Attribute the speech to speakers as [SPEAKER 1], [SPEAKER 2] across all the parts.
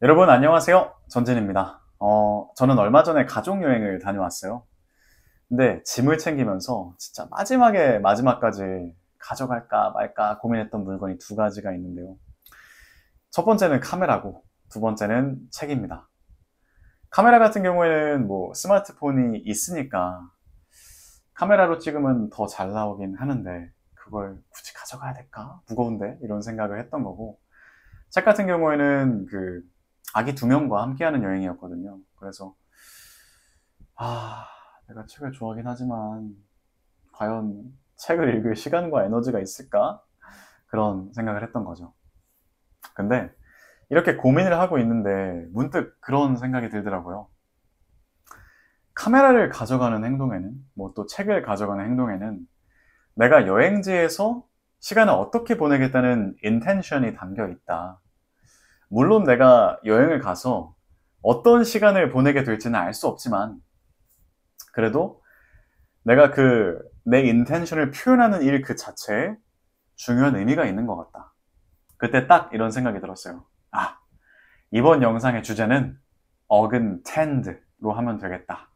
[SPEAKER 1] 여러분 안녕하세요. 전진입니다. 저는 얼마 전에 가족여행을 다녀왔어요. 근데 짐을 챙기면서 진짜 마지막까지 가져갈까 말까 고민했던 물건이 두 가지가 있는데요. 첫 번째는 카메라고 두 번째는 책입니다. 카메라 같은 경우에는 뭐 스마트폰이 있으니까 카메라로 찍으면 더 잘 나오긴 하는데 그걸 굳이 가져가야 될까? 무거운데? 이런 생각을 했던 거고, 책 같은 경우에는 아기 두 명과 함께하는 여행이었거든요. 그래서 아, 내가 책을 좋아하긴 하지만 과연 책을 읽을 시간과 에너지가 있을까? 그런 생각을 했던 거죠. 근데 이렇게 고민을 하고 있는데 문득 그런 생각이 들더라고요. 카메라를 가져가는 행동에는, 뭐 또 책을 가져가는 행동에는 내가 여행지에서 시간을 어떻게 보내겠다는 인텐션이 담겨 있다. 물론 내가 여행을 가서 어떤 시간을 보내게 될지는 알 수 없지만, 그래도 내가 내 인텐션을 표현하는 일 그 자체에 중요한 의미가 있는 것 같다. 그때 딱 이런 생각이 들었어요. 아, 이번 영상의 주제는 어근텐드로 하면 되겠다.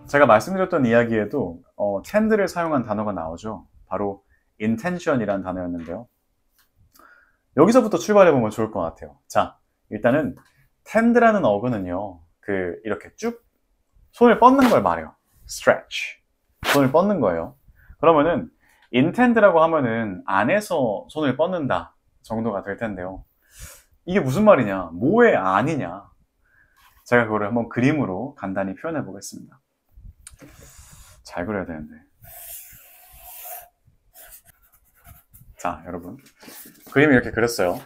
[SPEAKER 1] 제가 말씀드렸던 이야기에도 텐드를 사용한 단어가 나오죠. 바로 intention이라는 단어였는데요. 여기서부터 출발해보면 좋을 것 같아요. 자, 일단은 텐드라는 어근은요, 이렇게 쭉 손을 뻗는 걸 말해요. stretch. 손을 뻗는 거예요. 그러면은 intend라고 하면은 안에서 손을 뻗는다 정도가 될 텐데요. 이게 무슨 말이냐? 뭐의 안이냐? 제가 그거를 한번 그림으로 간단히 표현해 보겠습니다. 잘 그려야 되는데. 자, 여러분. 그림을 이렇게 그렸어요.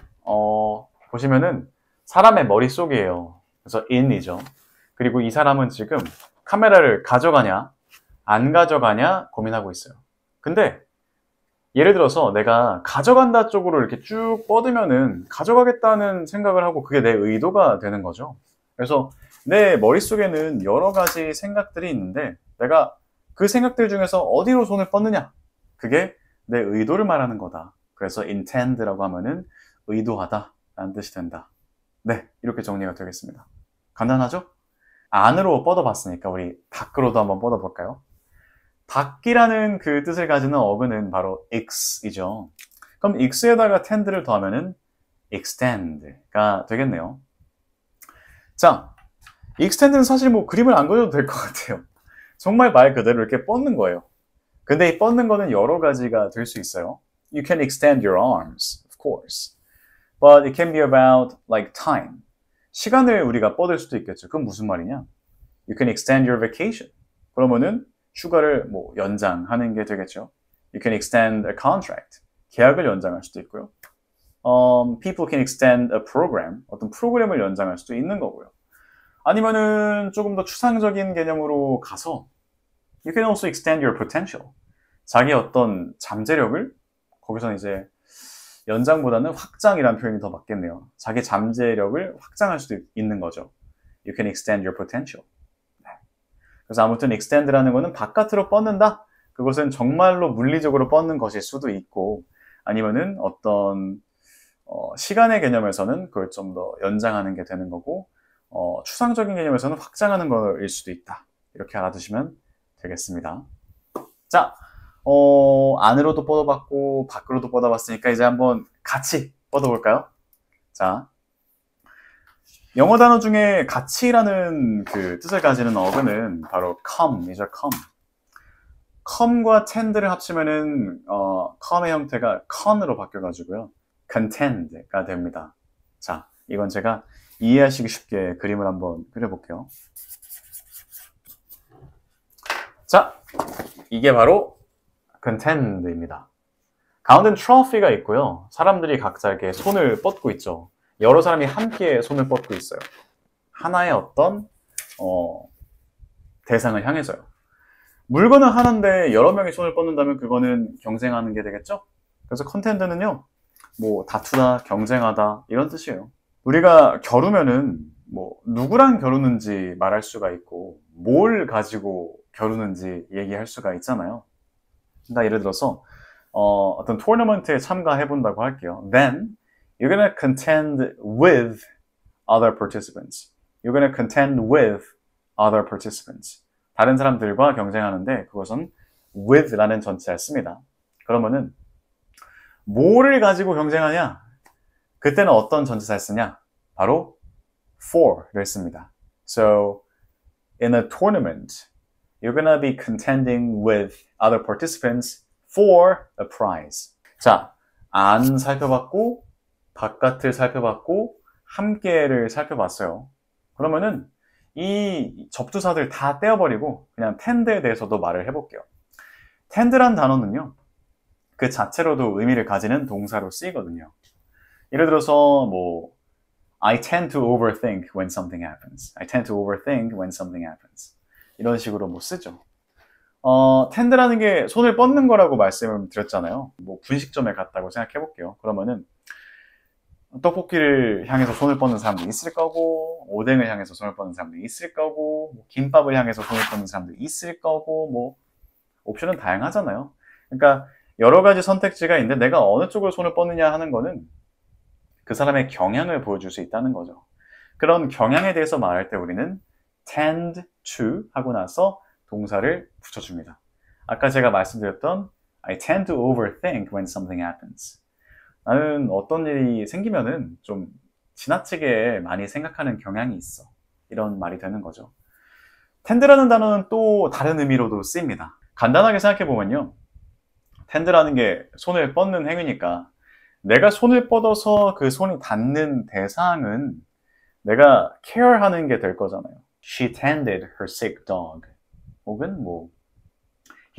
[SPEAKER 1] 보시면은 사람의 머릿속이에요. 그래서 in이죠. 그리고 이 사람은 지금 카메라를 가져가냐, 안 가져가냐 고민하고 있어요. 근데 예를 들어서 내가 가져간다 쪽으로 이렇게 쭉 뻗으면은 가져가겠다는 생각을 하고 그게 내 의도가 되는 거죠. 그래서 내 머릿속에는 여러 가지 생각들이 있는데 내가 그 생각들 중에서 어디로 손을 뻗느냐, 그게 내 의도를 말하는 거다. 그래서 intend라고 하면은 의도하다 라는 뜻이 된다. 네, 이렇게 정리가 되겠습니다. 간단하죠? 안으로 뻗어봤으니까 우리 밖으로도 한번 뻗어볼까요? 밖이라는 그 뜻을 가지는 어근은 바로 ex이죠. 그럼 ex에다가 tend를 더하면은 extend가 되겠네요. 자, extend는 사실 뭐 그림을 안 그려도 될 것 같아요. 정말 말 그대로 이렇게 뻗는 거예요. 근데 이 뻗는 거는 여러 가지가 될 수 있어요. You can extend your arms, of course. But it can be about like time. 시간을 우리가 뻗을 수도 있겠죠. 그건 무슨 말이냐? You can extend your vacation. 그러면은 휴가를 뭐 연장하는 게 되겠죠. You can extend a contract. 계약을 연장할 수도 있고요. People can extend a program. 어떤 프로그램을 연장할 수도 있는 거고요. 아니면은 조금 더 추상적인 개념으로 가서 You can also extend your potential. 자기 어떤 잠재력을, 거기서는 이제 연장보다는 확장이라는 표현이 더 맞겠네요. 자기 잠재력을 확장할 수도 있는 거죠. You can extend your potential. 네. 그래서 아무튼 extend라는 거는 바깥으로 뻗는다? 그것은 정말로 물리적으로 뻗는 것일 수도 있고, 아니면은 어떤 시간의 개념에서는 그걸 좀 더 연장하는 게 되는 거고, 추상적인 개념에서는 확장하는 거일 수도 있다. 이렇게 알아두시면 되겠습니다. 자, 안으로도 뻗어봤고 밖으로도 뻗어봤으니까 이제 한번 같이 뻗어볼까요? 자, 영어 단어 중에 같이라는 그 뜻을 가지는 어근은 바로 come이죠. come과 tend를 합치면은 come의 형태가 con으로 바뀌어가지고요, contend가 됩니다. 자, 이건 제가 이해하시기 쉽게 그림을 한번 그려볼게요. 자, 이게 바로 content입니다. 가운데는 trophy가 있고요. 사람들이 각자 이렇게 손을 뻗고 있죠. 여러 사람이 함께 손을 뻗고 있어요. 하나의 어떤 대상을 향해서요. 물건은 하나인데 여러 명이 손을 뻗는다면 그거는 경쟁하는 게 되겠죠? 그래서 content는요, 뭐 다투다, 경쟁하다 이런 뜻이에요. 우리가 겨루면은 뭐 누구랑 겨루는지 말할 수가 있고 뭘 가지고 겨루는지 얘기할 수가 있잖아요. 그러니까 예를 들어서 어떤 토너먼트에 참가해 본다고 할게요. Then you're gonna contend with other participants. You're gonna contend with other participants. 다른 사람들과 경쟁하는데 그것은 with라는 전치사를 씁니다. 그러면은 뭐를 가지고 경쟁하냐? 그때는 어떤 전치사를 쓰냐? 바로 for를 씁니다. So in a tournament, you're gonna be contending with other participants for a prize. 자, 안 살펴봤고 바깥을 살펴봤고 함께를 살펴봤어요. 그러면은 이 접두사들 다 떼어버리고 그냥 tend에 대해서도 말을 해볼게요. tend란 단어는요, 그 자체로도 의미를 가지는 동사로 쓰이거든요. 예를 들어서 뭐 I tend to overthink when something happens. I tend to overthink when something happens. 이런 식으로 뭐 쓰죠. tend라는 게 손을 뻗는 거라고 말씀을 드렸잖아요. 뭐 분식점에 갔다고 생각해 볼게요. 그러면은 떡볶이를 향해서 손을 뻗는 사람도 있을 거고, 오뎅을 향해서 손을 뻗는 사람도 있을 거고, 뭐 김밥을 향해서 손을 뻗는 사람도 있을 거고, 뭐 옵션은 다양하잖아요. 그러니까 여러 가지 선택지가 있는데 내가 어느 쪽을 손을 뻗느냐 하는 거는 그 사람의 경향을 보여줄 수 있다는 거죠. 그런 경향에 대해서 말할 때 우리는 tend to 하고 나서 동사를 붙여줍니다. 아까 제가 말씀드렸던 I tend to overthink when something happens. 나는 어떤 일이 생기면은 좀 지나치게 많이 생각하는 경향이 있어. 이런 말이 되는 거죠. tend라는 단어는 또 다른 의미로도 쓰입니다. 간단하게 생각해보면요. tend라는 게 손을 뻗는 행위니까 내가 손을 뻗어서 그 손이 닿는 대상은 내가 care하는 게 될 거잖아요. She tended her sick dog. 혹은 뭐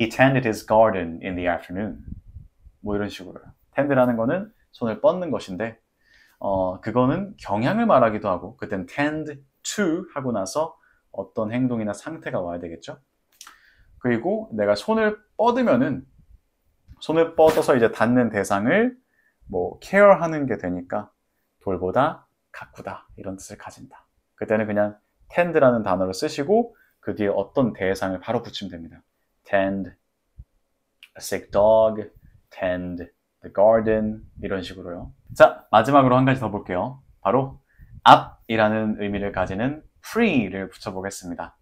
[SPEAKER 1] He tended his garden in the afternoon. 뭐 이런 식으로요. tend라는 거는 손을 뻗는 것인데 그거는 경향을 말하기도 하고 그땐 tend to 하고 나서 어떤 행동이나 상태가 와야 되겠죠. 그리고 내가 손을 뻗으면은 손을 뻗어서 이제 닿는 대상을 뭐 care하는 게 되니까 돌보다 가꾸다 이런 뜻을 가진다. 그때는 그냥 tend라는 단어를 쓰시고 그 뒤에 어떤 대상을 바로 붙이면 됩니다. tend a sick dog, tend the garden 이런 식으로요. 자, 마지막으로 한 가지 더 볼게요. 바로 앞이라는 의미를 가지는 pre를 붙여보겠습니다.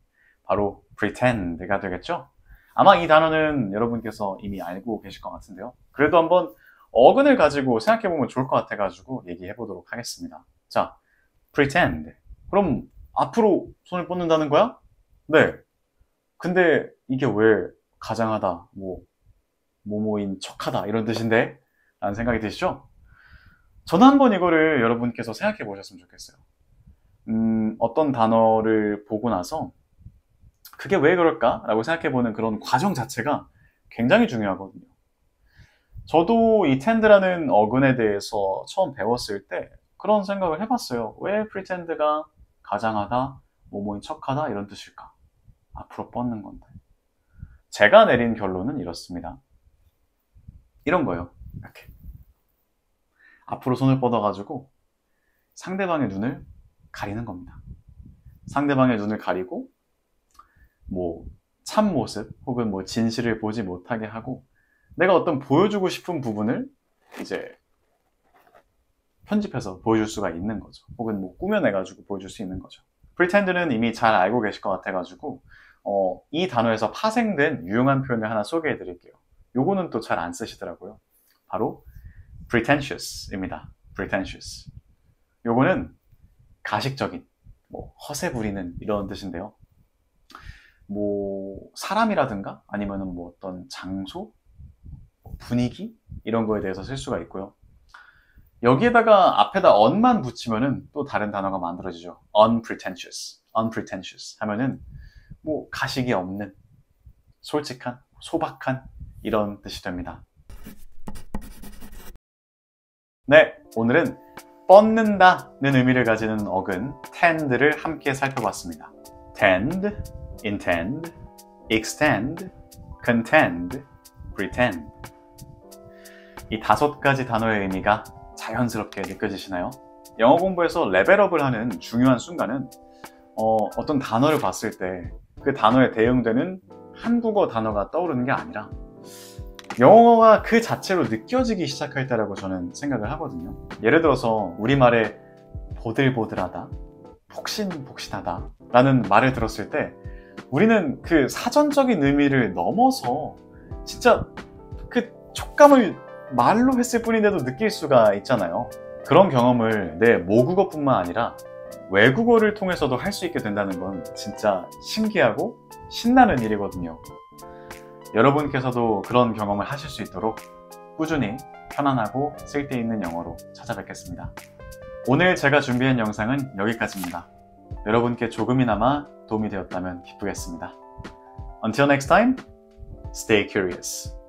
[SPEAKER 1] 바로 pretend가 되겠죠? 아마 이 단어는 여러분께서 이미 알고 계실 것 같은데요. 그래도 한번 어근을 가지고 생각해보면 좋을 것 같아가지고 얘기해보도록 하겠습니다. 자, pretend. 그럼 앞으로 손을 뻗는다는 거야? 네. 근데 이게 왜 가장하다, 뭐뭐인 척하다 이런 뜻인데? 라는 생각이 드시죠? 저는 한번 이거를 여러분께서 생각해 보셨으면 좋겠어요. 어떤 단어를 보고 나서 그게 왜 그럴까? 라고 생각해 보는 그런 과정 자체가 굉장히 중요하거든요. 저도 이 tend라는 어근에 대해서 처음 배웠을 때 그런 생각을 해봤어요. 왜 pretend가 가장하다, 뭐뭐인 척하다 이런 뜻일까? 앞으로 뻗는 건데. 제가 내린 결론은 이렇습니다. 이런 거예요. 이렇게. 앞으로 손을 뻗어가지고 상대방의 눈을 가리는 겁니다. 상대방의 눈을 가리고 뭐 참모습 혹은 뭐 진실을 보지 못하게 하고 내가 어떤 보여주고 싶은 부분을 이제 편집해서 보여줄 수가 있는 거죠. 혹은 뭐 꾸며내가지고 보여줄 수 있는 거죠. pretend는 이미 잘 알고 계실 것 같아가지고 이 단어에서 파생된 유용한 표현을 하나 소개해 드릴게요. 요거는 또 잘 안 쓰시더라고요. 바로 pretentious입니다. pretentious. 요거는 가식적인, 뭐 허세 부리는 이런 뜻인데요. 뭐 사람이라든가 아니면은 뭐 어떤 장소, 분위기 이런 거에 대해서 쓸 수가 있고요. 여기에다가 앞에다 on만 붙이면은 또 다른 단어가 만들어지죠. unpretentious, unpretentious 하면은 뭐 가식이 없는, 솔직한, 소박한 이런 뜻이 됩니다. 네, 오늘은 뻗는다는 의미를 가지는 어근 tend를 함께 살펴봤습니다. tend, intend, extend, contend, pretend. 이 5가지 단어의 의미가 자연스럽게 느껴지시나요? 영어 공부에서 레벨업을 하는 중요한 순간은 어떤 단어를 봤을 때 그 단어에 대응되는 한국어 단어가 떠오르는 게 아니라 영어가 그 자체로 느껴지기 시작할 때라고 저는 생각을 하거든요. 예를 들어서 우리말에 보들보들하다, 폭신폭신하다 라는 말을 들었을 때 우리는 그 사전적인 의미를 넘어서 진짜 그 촉감을 말로 했을 뿐인데도 느낄 수가 있잖아요. 그런 경험을 내 모국어뿐만 아니라 외국어를 통해서도 할 수 있게 된다는 건 진짜 신기하고 신나는 일이거든요. 여러분께서도 그런 경험을 하실 수 있도록 꾸준히 편안하고 쓸데있는 영어로 찾아뵙겠습니다. 오늘 제가 준비한 영상은 여기까지입니다. 여러분께 조금이나마 도움이 되었다면 기쁘겠습니다. Until next time, stay curious.